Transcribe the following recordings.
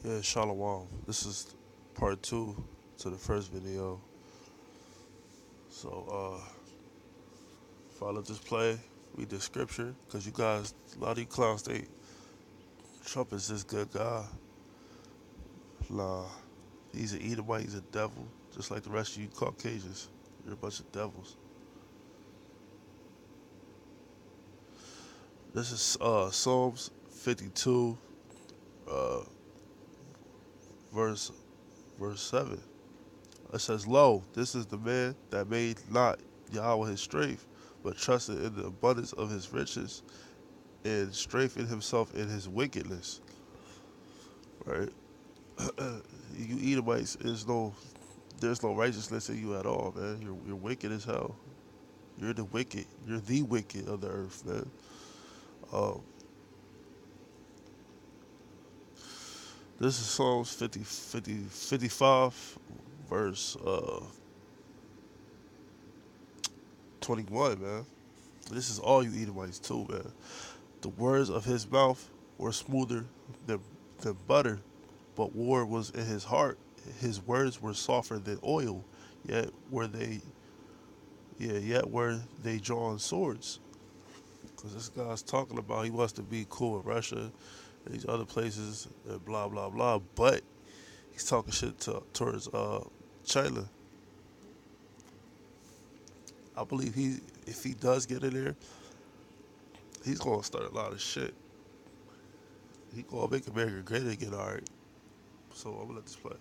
Yeah, Shalom. This is part two to the first video. So, follow this play, read the scripture, because you guys, a lot of you clowns think Trump is this good guy. Nah, he's an Edomite, he's a devil, just like the rest of you Caucasians. You're a bunch of devils. This is Psalms 52, uh, verse verse 7. It says, Lo, this is the man that made not Yahweh his strength, but trusted in the abundance of his riches and strengthened himself in his wickedness. Right? You Edomites, there's no righteousness in you at all, man. You're wicked as hell. You're the wicked. You're the wicked of the earth, man. Um, this is Psalms 55, verse 21, man. This is all you Edomites too, man. The words of his mouth were smoother than, than butter, but war was in his heart. His words were softer than oil, yet were they, yet were they drawn swords. Because this guy's talking about he wants to be cool with Russia and these other places and blah blah blah, but he's talking shit towards China. I believe if he does get in there, he's gonna start a lot of shit. He gonna make America great again, all right. So I'm gonna let this play.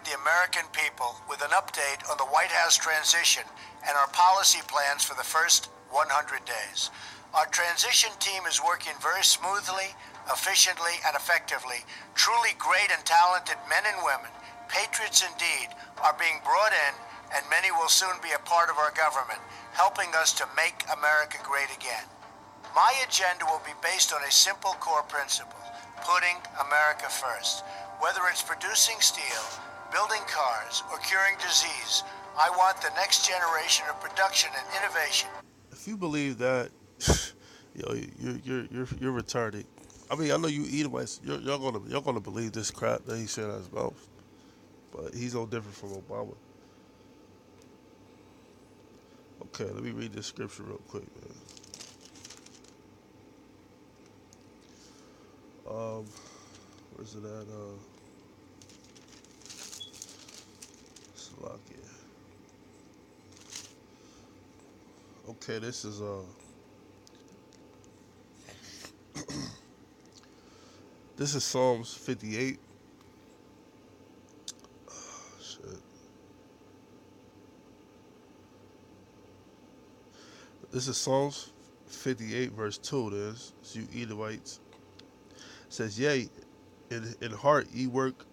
The American people with an update on the White House transition and our policy plans for the first 100 days. Our transition team is working very smoothly, efficiently, and effectively. Truly great and talented men and women, patriots indeed, are being brought in, and many will soon be a part of our government, helping us to make America great again. My agenda will be based on a simple core principle: putting America first. Whether it's producing steel, building cars, or curing disease, I want the next generation of production and innovation. If you believe that, yo, you're retarded. I mean, I know you Edomites, y'all gonna believe this crap that he said out his mouth, but he's no different from Obama. Okay, let me read this scripture real quick, man. Where's it at? Slovakia. Okay, this is this is Psalms 58. Oh, shit. This is Psalms 58, verse 2. This is you Edomites. It says, Yea, in heart ye work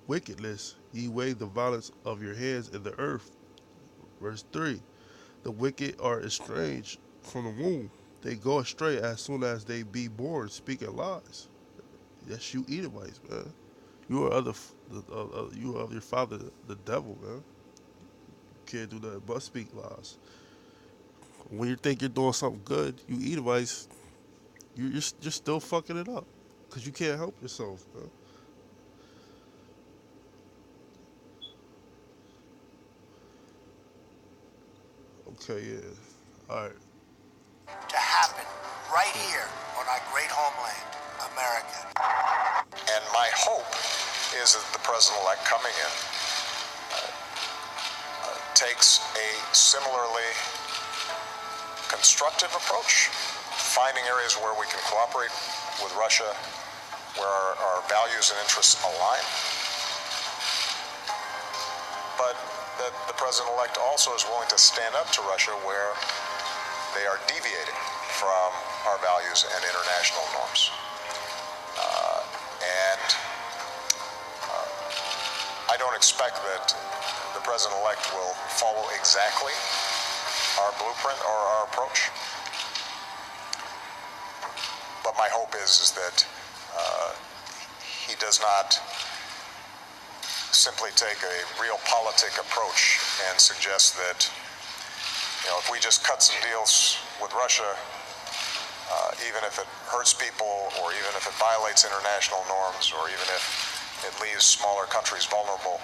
wickedness, ye weigh the violence of your hands in the earth. Verse 3. The wicked are estranged from the womb. They go astray as soon as they be born, speaking lies. Yes, you Edomites, man. You are you are of your father, the devil, man. You can't do that but speak lies. When you think you're doing something good, you Edomites, you're still fucking it up, cause you can't help yourself, man. Okay, yeah, all right. To happen right here on our great homeland, America. And my hope is that the president-elect coming in takes a similarly constructive approach, finding areas where we can cooperate with Russia, where our values and interests align, but that the president-elect also is willing to stand up to Russia where they are deviating from our values and international norms. And I don't expect that the president-elect will follow exactly our blueprint or our approach. But my hope is that he does not simply take a realpolitik approach and suggest that, if we just cut some deals with Russia, even if it hurts people, or even if it violates international norms, or even if it leaves smaller countries vulnerable.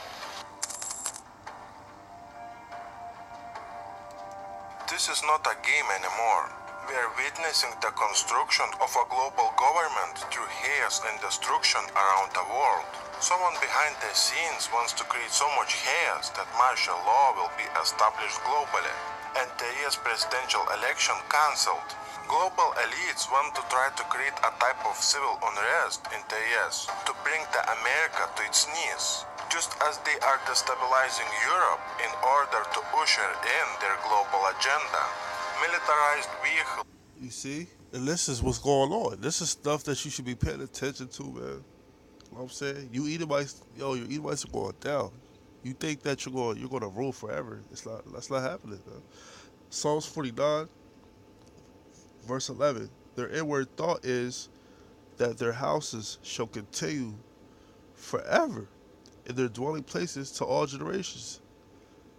This is not a game anymore. We are witnessing the construction of a global government through chaos and destruction around the world. Someone behind the scenes wants to create so much chaos that martial law will be established globally, and the US presidential election cancelled. Global elites want to try to create a type of civil unrest in the US to bring the America to its knees, just as they are destabilizing Europe in order to usher in their global agenda. Militarized vehicles. You see? And this is what's going on. This is stuff that you should be paying attention to, man. You know what I'm saying? You Edomites, your Edomites are going down. You think that you're gonna rule forever. That's not happening, man. Psalms 49, verse 11. Their inward thought is that their houses shall continue forever, in their dwelling places to all generations.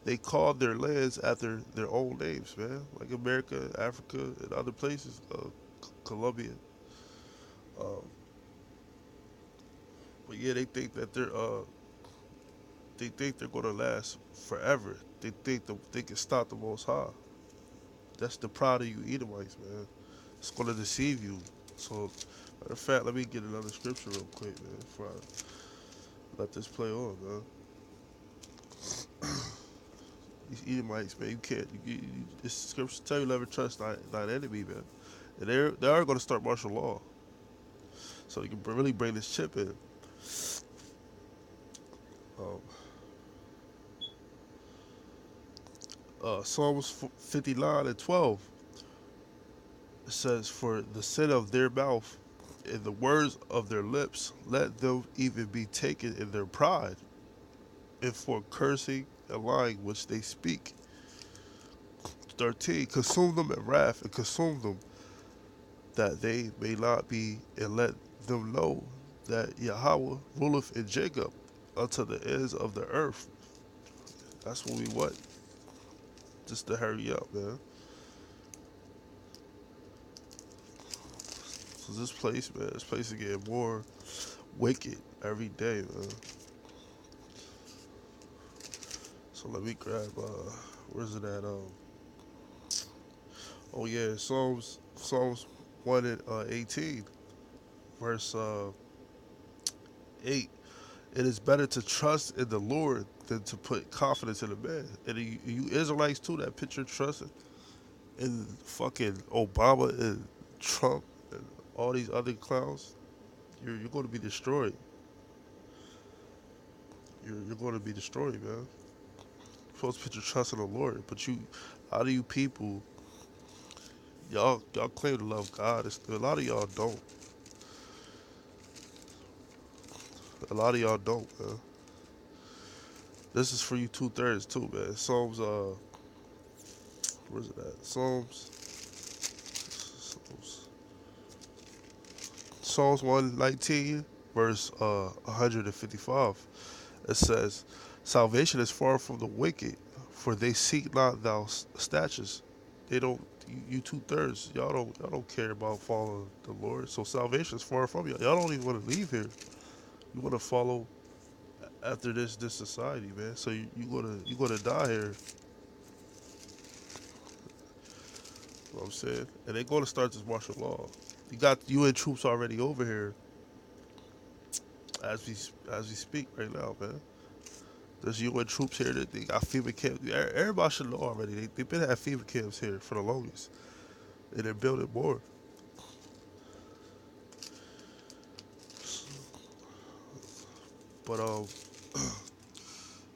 They called their lands after their own names, man, like America, Africa, and other places, Colombia. But yeah, they think that they're gonna last forever. They think they can stop the Most High. That's the pride of you Edomites, man. It's gonna deceive you. So, matter of fact, let me get another scripture real quick, man, before I let this play on, man. These Edomites, man, you can't. This scripture tell you never trust thine enemy, man. And they are going to start martial law, so you can really bring this chip in. Psalms 59 and 12. It says, "For the sin of their mouth and the words of their lips, let them even be taken in their pride, and for cursing and lying which they speak." 13. Consume them in wrath, and consume them, that they may not be, and let them know that Yahweh ruleth in Jacob unto the ends of the earth. That's what we want. Just to hurry up, man. So this place, man, this place is getting more wicked every day, man. So let me grab, where's it at? Oh yeah, Psalms 1 and 18, verse 8. It is better to trust in the Lord than to put confidence in a man. And you Israelites too that put your trust in fucking Obama and Trump and all these other clowns, you're going to be destroyed. You're going to be destroyed, man. You're supposed to put your trust in the Lord, but how do you people? Y'all claim to love God. A lot of y'all don't. A lot of y'all don't, man. This is for you 2/3 too, man. Psalms, where's it at? Psalms 119, verse 155. It says, "Salvation is far from the wicked, for they seek not thy statutes." They don't. You 2/3. Y'all don't care about following the Lord. So salvation is far from y'all. Y'all don't even want to leave here. You want to follow after this society, man. So you gonna die here. You know what I'm saying? And they're gonna start this martial law. You got UN troops already over here as we speak right now, man. There's UN troops here that they got FEMA camps. Everybody should know already. They've been at FEMA camps here for the longest, and they're building more. But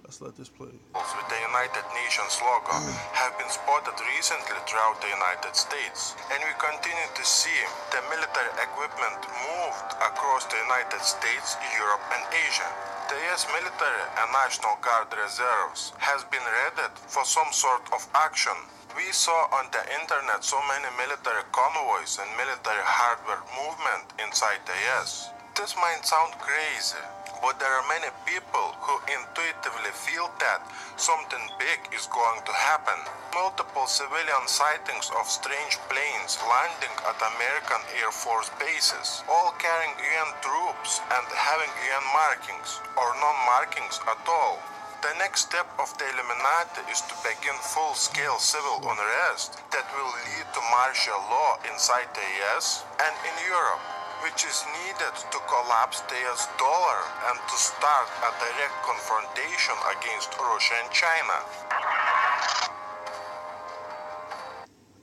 let's let this play. With the United Nations logo have been spotted recently throughout the United States, and we continue to see the military equipment moved across the United States, Europe, and Asia. The US military and National Guard reserves has been readied for some sort of action. We saw on the internet so many military convoys and military hardware movement inside the US. This might sound crazy, But there are many people who intuitively feel that something big is going to happen. Multiple civilian sightings of strange planes landing at American Air Force bases, all carrying UN troops and having UN markings, or non-markings at all. The next step of the Illuminati is to begin full-scale civil unrest that will lead to martial law inside the US and in Europe, which is needed to collapse the US dollar and to start a direct confrontation against Russia and China.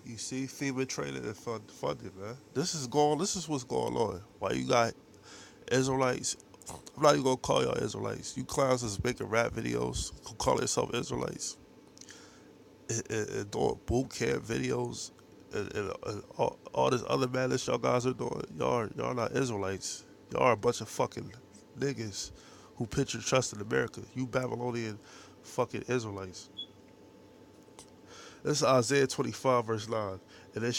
You see, FEMA training and funding, man. This is what's going on. Why you got Israelites? I'm not even gonna call y'all Israelites. You clowns is making rap videos who call yourself Israelites and doing boot camp videos and all this other madness y'all guys are doing. Y'all not Israelites. Y'all are a bunch of fucking niggas who put your trust in America. You Babylonian fucking Israelites. This is Isaiah 25 verse 9. And it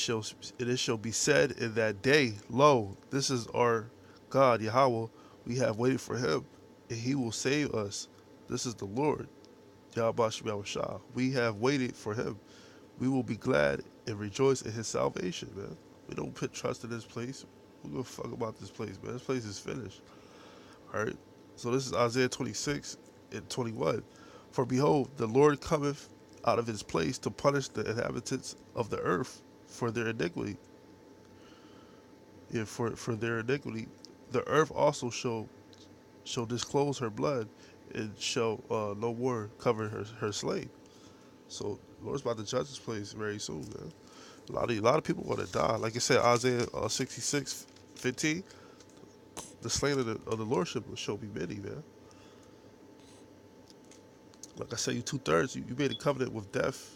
shall be said in that day, lo, this is our God, Yahweh. We have waited for him, and he will save us. This is the Lord, Yahweh Shah. We have waited for him. We will be glad and rejoice in his salvation, man. We don't put trust in this place. We don't fuck about this place, man. This place is finished. All right? So this is Isaiah 26 and 21. For behold, the Lord cometh out of his place to punish the inhabitants of the earth for their iniquity. Yeah, for their iniquity. The earth also shall disclose her blood and shall no more cover her slain. So the Lord's about to judge this place very soon, man. A lot of people going to die. Like I said, Isaiah 66:15, the slain of the Lordship shall be many, man. Like I said, you 2/3, you made a covenant with death.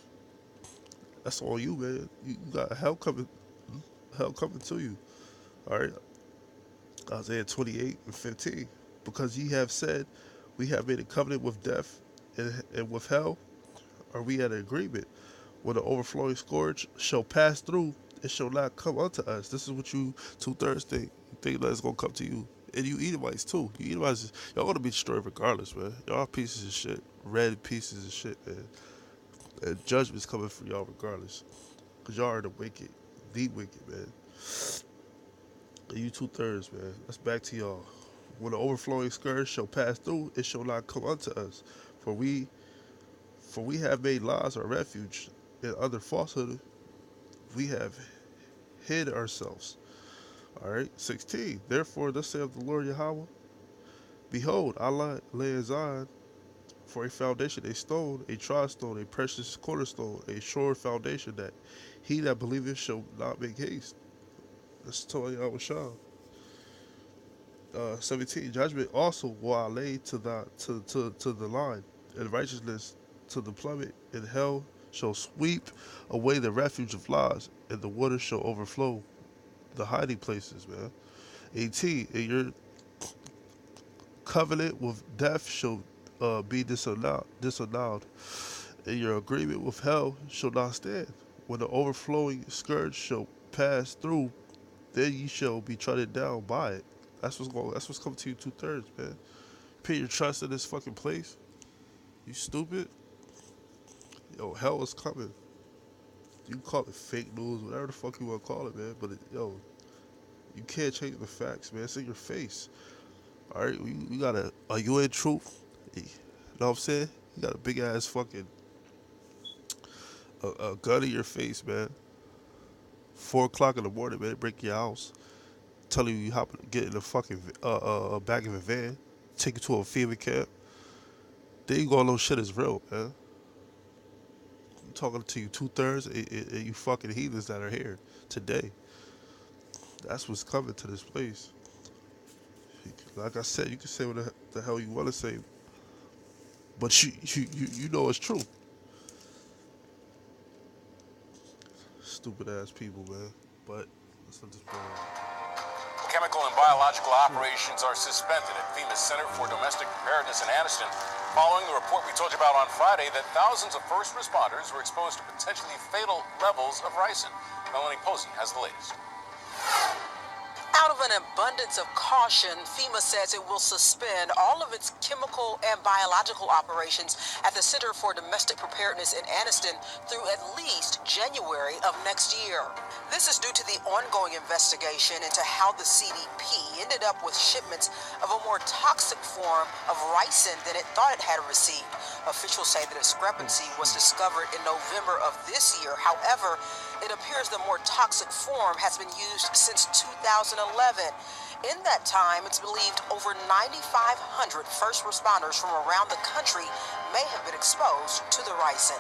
That's on you, man. You got hell coming to you. All right. Isaiah 28:15. Because ye have said, we have made a covenant with death and with hell, are we at an agreement? When the overflowing scourge shall pass through, it shall not come unto us. This is what you 2/3 think. You think that it's going to come to you. And you Edomites too. You Edomites, y'all going to be destroyed regardless, man. Y'all pieces of shit. Red pieces of shit, man. And judgment's coming for y'all regardless. Because y'all are the wicked. The wicked, man. And you 2/3, man. That's back to y'all. When the overflowing scourge shall pass through, it shall not come unto us. For we have made lies our refuge, and under falsehood we have hid ourselves. All right, 16. Therefore, thus saith the Lord Yahweh, behold, I lay in Zion for a foundation, a stone, a tried stone, a precious cornerstone, a sure foundation, that he that believeth shall not make haste. That's telling Yahweh Shah. 17. Judgment also will I lay to the line, and righteousness to the plummet, and hell shall sweep away the refuge of lies, and the water shall overflow the hiding places, man. 18. And your covenant with death shall be disannuled, and your agreement with hell shall not stand. When the overflowing scourge shall pass through, then ye shall be trodden down by it. That's what's coming to you 2/3, man. Put your trust in this fucking place. You stupid. Yo, hell is coming. You can call it fake news, whatever the fuck you want to call it, man. But you can't change the facts, man. It's in your face. All right, you got a UN troop. You know what I'm saying? You got a big ass fucking a gun in your face, man. 4 o'clock in the morning, man. Break your house. Telling you get in the fucking back of a van, take you to a FEMA camp. Then you gonna know shit is real, man. I'm talking to you 2/3 and you fucking heathens that are here today. That's what's coming to this place. Like I said, you can say what the hell you want to say, but you know it's true. Stupid ass people, man. But let's not just play around. Chemical and biological operations are suspended at FEMA's Center for Domestic Preparedness in Anniston, following the report we told you about on Friday that thousands of first responders were exposed to potentially fatal levels of ricin. Melanie Posey has the latest. Out of an abundance of caution, FEMA says it will suspend all of its chemical and biological operations at the Center for Domestic Preparedness in Anniston through at least January of next year. This is due to the ongoing investigation into how the CDP ended up with shipments of a more toxic form of ricin than it thought it had received. Officials say the discrepancy was discovered in November of this year. However, it appears the more toxic form has been used since 2011. In that time, it's believed over 9,500 first responders from around the country may have been exposed to the ricin.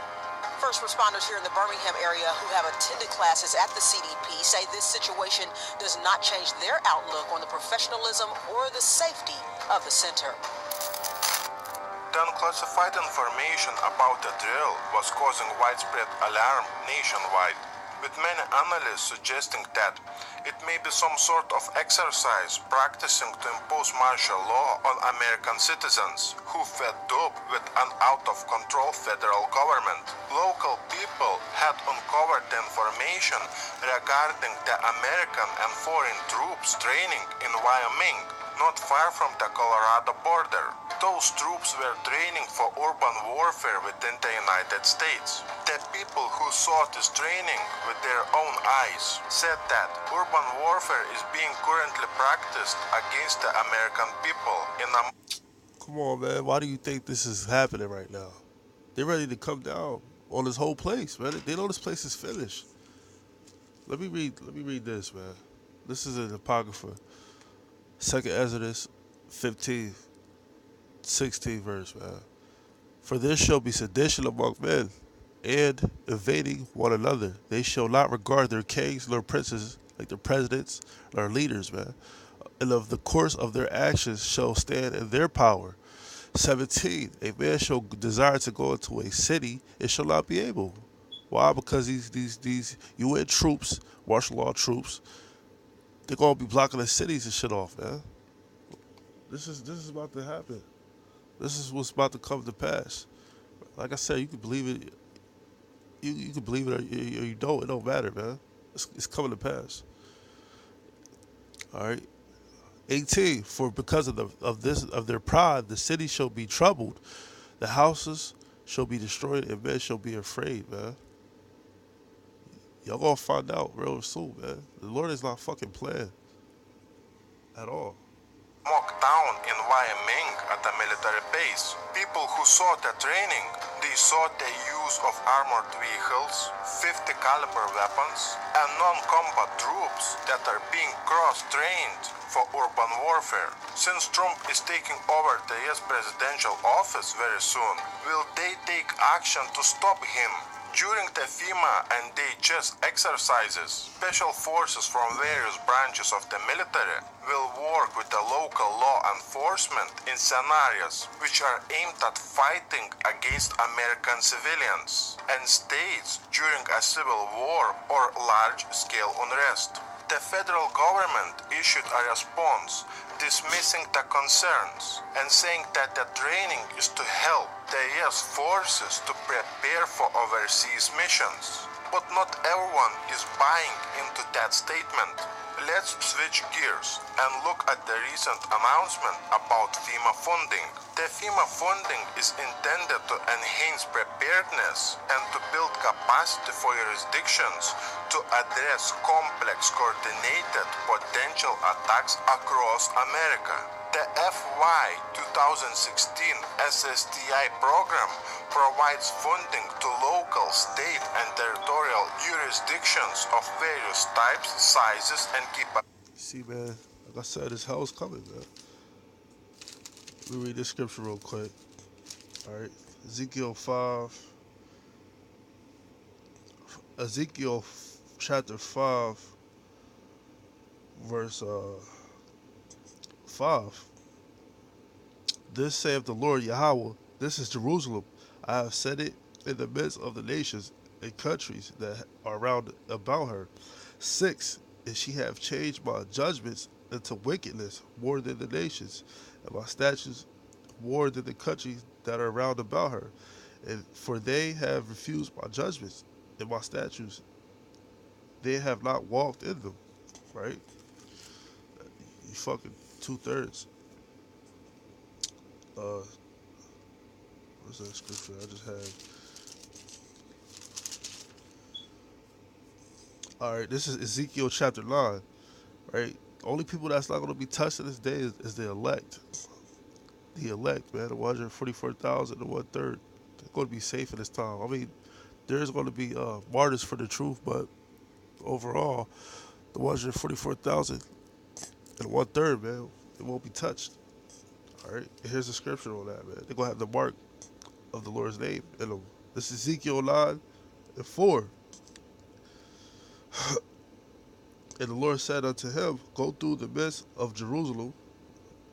First responders here in the Birmingham area who have attended classes at the CDP say this situation does not change their outlook on the professionalism or the safety of the center. The unclassified information about the drill was causing widespread alarm nationwide, with many analysts suggesting that it may be some sort of exercise practicing to impose martial law on American citizens who fed dope with an out-of-control federal government. Local people had uncovered the information regarding the American and foreign troops training in Wyoming, not far from the Colorado border. Those troops were training for urban warfare within the United States. The people who saw this training with their own eyes said that urban warfare is being currently practiced against the American people in a... Come on, man. Why do you think this is happening right now? They're ready to come down on this whole place, man. They know this place is finished. Let me read this, man. This is an apocrypha. 2nd Exodus 15, 16 verse, man. For there shall be sedition among men, and invading one another. They shall not regard their kings nor princes, like their presidents, nor leaders, man. And of the course of their actions shall stand in their power. 17. A man shall desire to go into a city, it shall not be able. Why? Because these UN troops, martial law troops, they're gonna be blocking the cities and shit off, man. This is about to happen. This is what's about to come to pass. Like I said, you can believe it. You can believe it or you don't. It don't matter, man. It's coming to pass. All right. 18. For because of their pride, the city shall be troubled, the houses shall be destroyed, and men shall be afraid, man. Y'all gonna find out real soon, man. The Lord is not fucking playing at all. Mock down in Wyoming at a military base. People who saw the training, they saw the use of armored vehicles, 50 caliber weapons, and non-combat troops that are being cross-trained for urban warfare. Since Trump is taking over the US presidential office very soon, will they take action to stop him? During the FEMA and DHS exercises, special forces from various branches of the military will work with the local law enforcement in scenarios which are aimed at fighting against American civilians and states during a civil war or large-scale unrest. The federal government issued a response dismissing the concerns and saying that the training is to help the US forces to prepare for overseas missions. But not everyone is buying into that statement. Let's switch gears and look at the recent announcement about FEMA funding. The FEMA funding is intended to enhance preparedness and to build capacity for jurisdictions to address complex, coordinated potential attacks across America. The FY 2016 SSTI program provides funding to local, state, and territorial jurisdictions of various types, sizes, and capabilities. See, man, like I said, this hell's coming, man. Let me read this scripture real quick. All right, Ezekiel chapter 5, verse 5. This saith the Lord Yahweh, this is Jerusalem. I have set it in the midst of the nations and countries that are round about her. 6. And she hath changed my judgments into wickedness more than the nations, and my statutes more than the countries that are round about her. And for they have refused my judgments and my statutes, they have not walked in them. Right? fucking 2/3. What's that scripture I just had? All right, this is Ezekiel chapter 9. Right, the only people that's not going to be touched in this day is the elect. The elect, man, the 144,000, the 1/3. They're going to be safe in this time. I mean, there's going to be martyrs for the truth, but overall, the 144,000 and 1/3, man, it won't be touched. All right, and here's the scripture on that, man. They're going to have the mark of the Lord's name in them. This is Ezekiel 9:4. And the Lord said unto him, go through the midst of Jerusalem,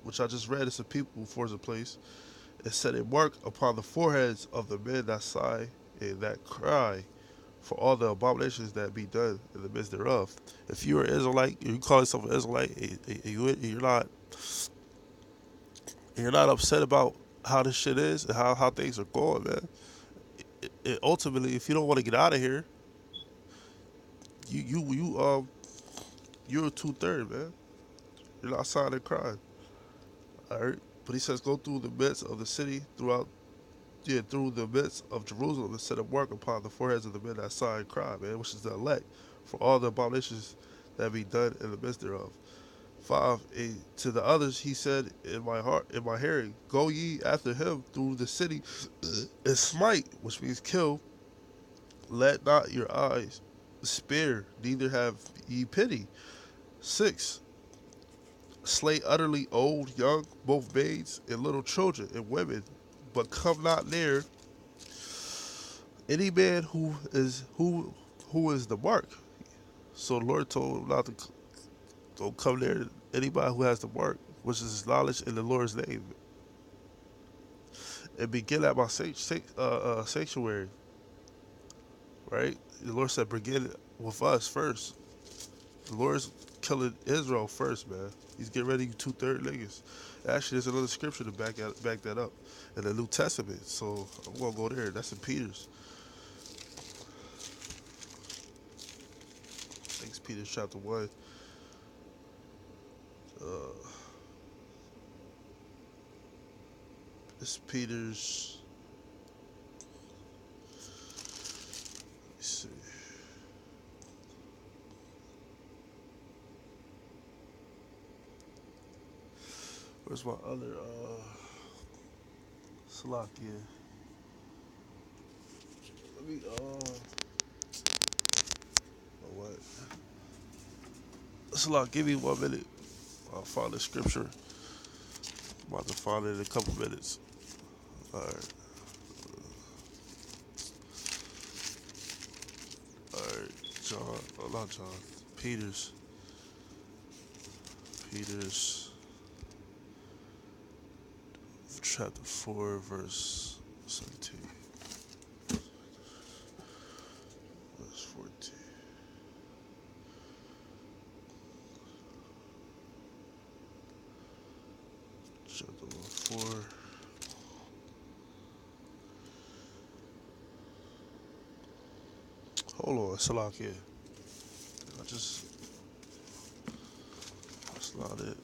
which I just read, it's a people before it's a place, and set a mark upon the foreheads of the men that sigh and that cry for all the abominations that be done in the midst thereof. If you're an Israelite, you call yourself an Israelite, and you're not upset about how this shit is and how things are going, man. Ultimately, if you don't want to get out of here, you're a 2/3, man. You're not sighing and crying. All right, but he says, go through the midst of the city, through the midst of Jerusalem, and set a mark upon the foreheads of the men that sigh and cry, man, which is the elect, for all the abominations that be done in the midst thereof. 5. To the others he said in my hearing, go ye after him through the city and smite, which means kill. Let not your eyes spare, neither have ye pity. 6. Slay utterly old, young, both maids and little children and women, but come not near any man who is the mark. So the Lord told him not to don't come near anybody who has the mark, which is knowledge in the Lord's name. And begin at my sanctuary. Right? The Lord said, begin with us first. The Lord's killing Israel first, man. He's getting ready, you 2/3 niggas. Actually, there's another scripture to back that up in the New Testament. So I'm gonna go there. That's in Peter's. Thanks, Peter's chapter 1. This Peter's. Let me see. Where's my other Salakia? Let me what? Salak, give me 1 minute. I'll find the scripture. I'm about to find it in a couple minutes. Alright. Alright, John, oh not John, Peter's chapter 4, verse 17. Verse 14. Chapter 4. Hold on, Salakia. That's not it.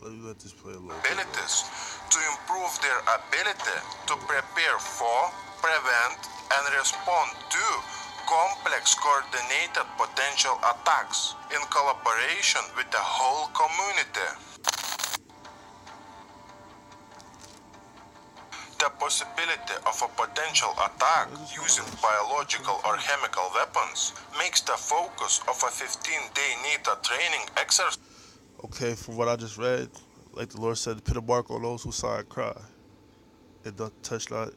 Let me let this play a little bit. Abilities to improve their ability to prepare for, prevent, and respond to complex coordinated potential attacks in collaboration with the whole community. The possibility of a potential attack using biological or chemical weapons makes the focus of a 15-day NATO training exercise. Okay, from what I just read, like the Lord said, put a mark on those who sigh and cry, and don't touch them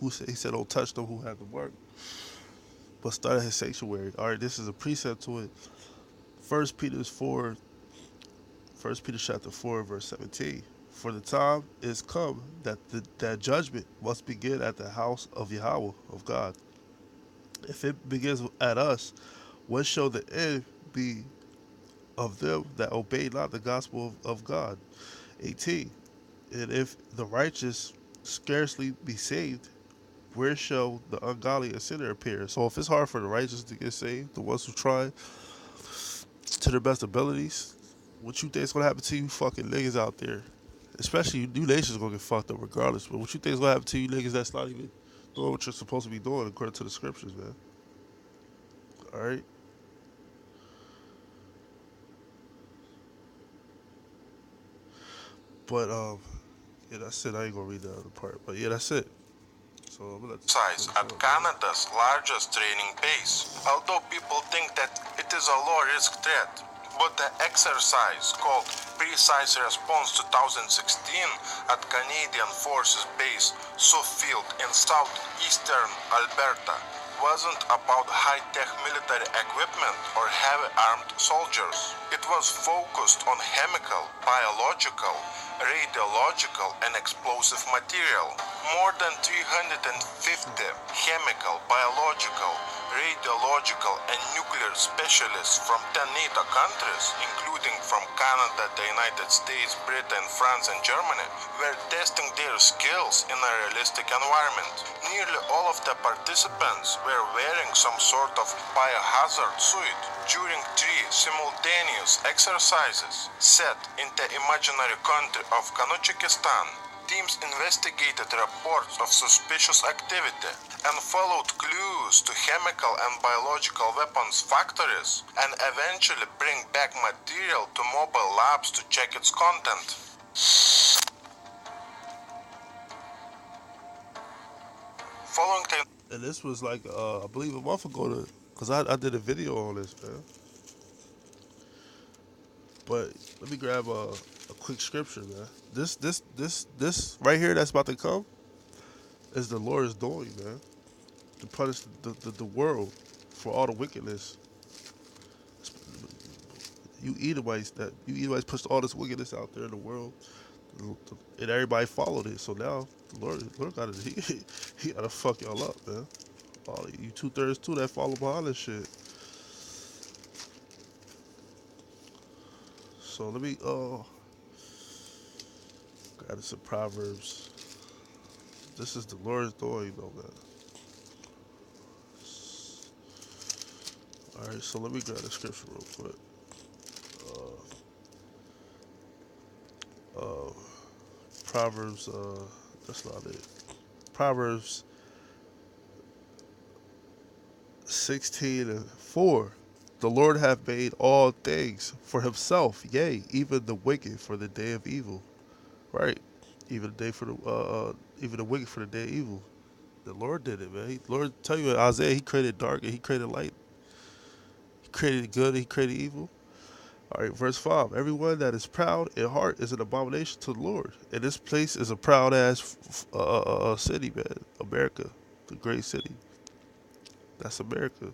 he said don't touch them who have the mark, but start at his sanctuary. All right, this is a precept to it. First Peter chapter 4, verse 17. For the time is come that judgment must begin at the house of Yahweh of God. If it begins at us, what shall the end be of them that obey not the gospel of God? 18. And if the righteous scarcely be saved, where shall the ungodly and sinner appear? So if it's hard for the righteous to get saved, the ones who try to their best abilities, what you think is gonna happen to you fucking niggas out there? Especially you nations gonna get fucked up regardless. But what you think is gonna happen to you niggas that's not even doing what you're supposed to be doing according to the scriptures, man? Alright? But yeah, that's it. I ain't gonna read the other part. But yeah, that's it. So I'm gonna size at Canada's largest training base. Although people think that it is a low-risk threat, but the exercise called Precise Response 2016 at Canadian Forces Base Suffield in southeastern Alberta wasn't about high-tech military equipment or heavy armed soldiers. It was focused on chemical, biological, radiological, and explosive material. More than 350 chemical, biological, radiological, and nuclear specialists from 10 NATO countries, including from Canada, the United States, Britain, France, and Germany, were testing their skills in a realistic environment. Nearly all of the participants were wearing some sort of biohazard suit during 3 simultaneous exercises set in the imaginary country of Kanachikistan. Teams investigated reports of suspicious activity and followed clues to chemical and biological weapons factories and eventually bring back material to mobile labs to check its content. Following the and this was like I believe a month ago, because I did a video on this, man. But let me grab a quick scripture, man. This right here that's about to come is the Lord's doing, man. To punish the world for all the wickedness. You Edomites pushed all this wickedness out there in the world, and everybody followed it. So now the Lord got to he gotta fuck y'all up, man. All you 2/3 too that follow behind this shit. So let me grab some Proverbs. This is the Lord's doing, though, man. All right, so let me grab the scripture real quick. Proverbs, that's not it. Proverbs 16:4. The Lord hath made all things for himself, yea, even the wicked for the day of evil. Right? Even the wicked for the day of evil. The Lord did it, man. Lord tell you in Isaiah, he created dark and he created light. He created good and he created evil. All right, verse 5. Everyone that is proud in heart is an abomination to the Lord. And this place is a proud ass city, man. America, the great city. That's America.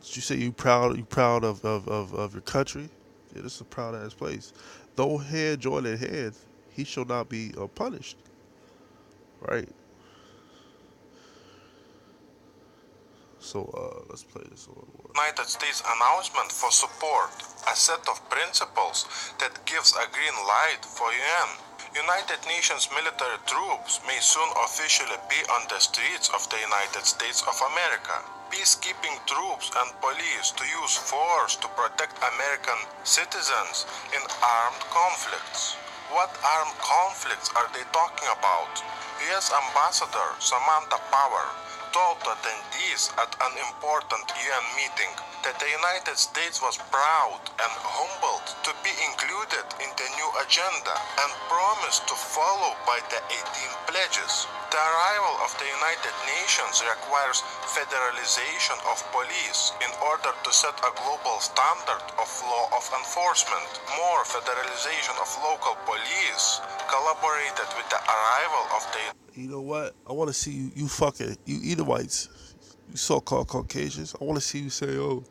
Did you say you proud of your country? Yeah, this is a proud ass place. Though hand join in hand, he shall not be punished. Right? So let's play this one more. United States announcement for support, a set of principles that gives a green light for UN. United Nations military troops may soon officially be on the streets of the United States of America. Peacekeeping troops and police to use force to protect American citizens in armed conflicts. What armed conflicts are they talking about? U.S. Ambassador Samantha Power told attendees at an important UN meeting that the United States was proud and humbled to be included in the new agenda and promised to follow by the 18 pledges. The arrival of the United Nations requires federalization of police in order to set a global standard of law of enforcement. More federalization of local police collaborated with the arrival of the You know what? I want to see you Edomites, you so-called Caucasians. I want to see you say, "Oh,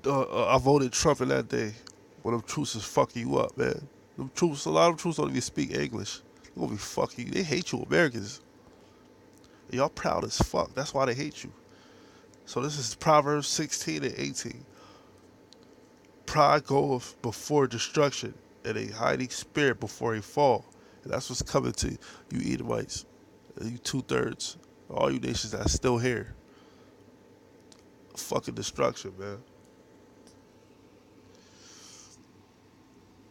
I voted Trump in that day." When them troops is fucking you up, man. Them troops, a lot of them troops don't even speak English. They gonna be fucking you. They hate you, Americans. And y'all proud as fuck. That's why they hate you. So this is Proverbs 16 and 18. Pride goeth before destruction, and a hiding spirit before a fall. And that's what's coming to you Edomites. You 2/3. All you nations that's still here. Fucking destruction, man.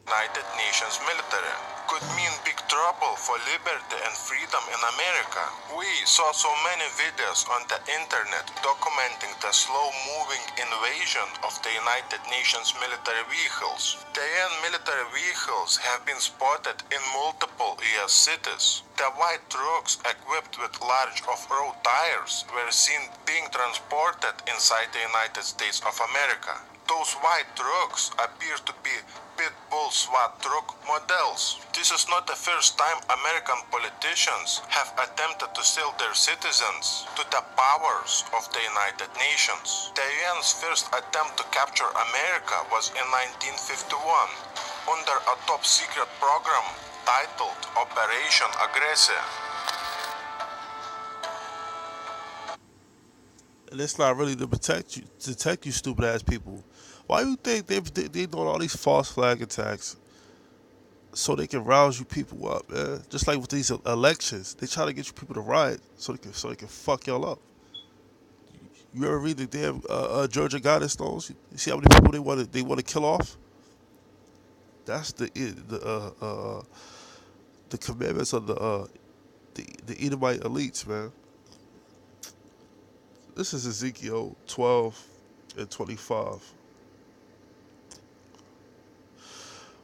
United Nations military could mean big trouble for liberty and freedom in America. We saw so many videos on the internet documenting the slow-moving invasion of the United Nations military vehicles. The UN military vehicles have been spotted in multiple US cities. The white trucks equipped with large off-road tires were seen being transported inside the United States of America. Those white trucks appear to be pit bull SWAT truck models. This is not the first time American politicians have attempted to sell their citizens to the powers of the United Nations. The UN's first attempt to capture America was in 1951 under a top-secret program titled Operation Aggressor. And it's not really to detect you stupid ass people. Why you think they doing all these false flag attacks so they can rouse you people up, man? Just like with these elections, they try to get you people to riot so they can fuck y'all up. You ever read the damn Georgia Guidance Stones? You see how many people they want to kill off? That's the commandments of the Edomite elites, man. This is Ezekiel 12:25.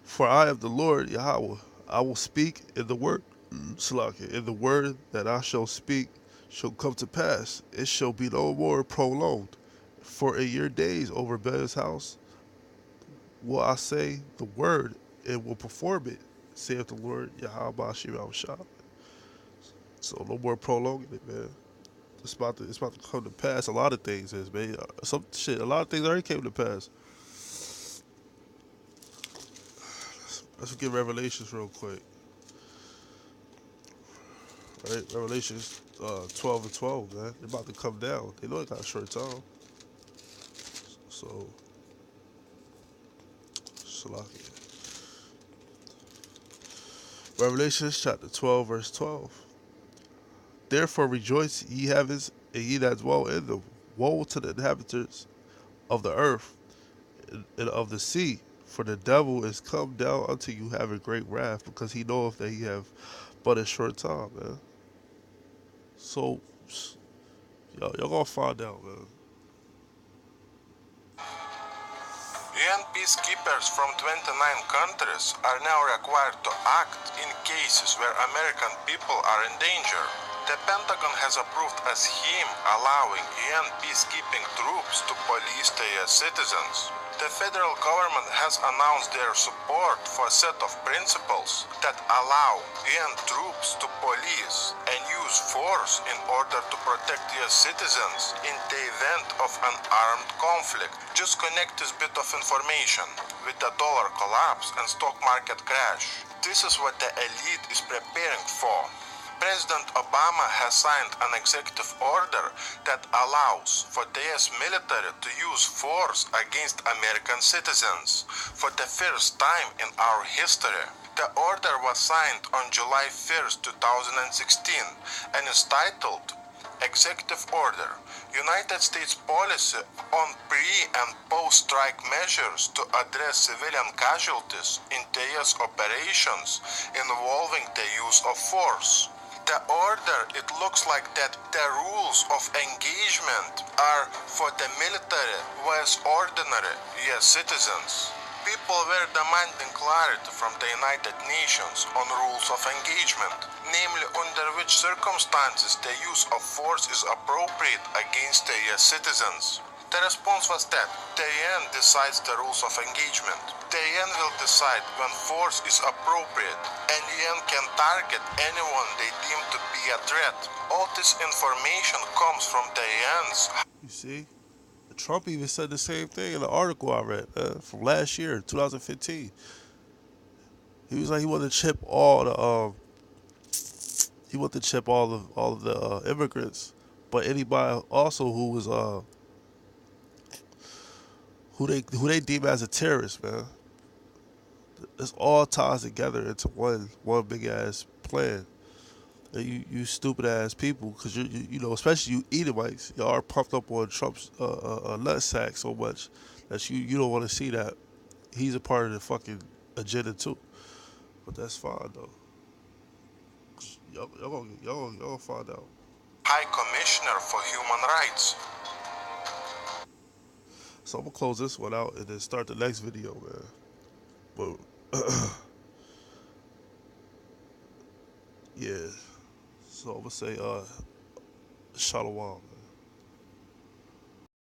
For I am the Lord Yahweh. I will speak in the word, in the word that I shall speak shall come to pass. It shall be no more prolonged. For in your days, O rebellious house, will I say the word and will perform it, saith the Lord Yahweh Shah. So no more prolonging it, man. It's about to come to pass. A lot of things is, man. A lot of things already came to pass. Let's get Revelations real quick. All right, Revelations 12:12, man. They're about to come down. They know they got a short time. So, Salakia. Revelations chapter 12, verse 12. Therefore rejoice, ye heavens, and ye that dwell in them. Woe to the inhabitants of the earth and of the sea, for the devil is come down unto you having great wrath, because he knoweth that he have but a short time, man. So, y'all gonna find out, man. UN peacekeepers from 29 countries are now required to act in cases where American people are in danger. The Pentagon has approved a scheme allowing UN peacekeeping troops to police their citizens. The federal government has announced their support for a set of principles that allow UN troops to police and use force in order to protect their citizens in the event of an armed conflict. Just connect this bit of information with the dollar collapse and stock market crash. This is what the elite is preparing for. President Obama has signed an executive order that allows for the US military to use force against American citizens for the first time in our history. The order was signed on July 1st, 2016 and is titled Executive Order, United States Policy on Pre- and Post-Strike Measures to Address Civilian Casualties in US Operations Involving the Use of Force. The order, it looks like that the rules of engagement are for the military as ordinary US citizens. People were demanding clarity from the United Nations on rules of engagement, namely under which circumstances the use of force is appropriate against the US citizens. The response was that the UN decides the rules of engagement. The UN will decide when force is appropriate, and the UN can target anyone they deem to be a threat. All this information comes from the UN's. You see? Trump even said the same thing in the article I read from last year, 2015. He was like he wanted to chip all the all of the immigrants, but anybody also who was who they deem as a terrorist, man. It's all ties together into one big ass plan. And you stupid ass people, because you know, especially you Edomites, y'all are puffed up on Trump's nut sack so much that you don't want to see that he's a part of the fucking agenda too. But that's fine though. Y'all gonna find out. High Commissioner for Human Rights. So I'm gonna close this one out and then start the next video, man. But yeah. So I'm gonna say shalom, man.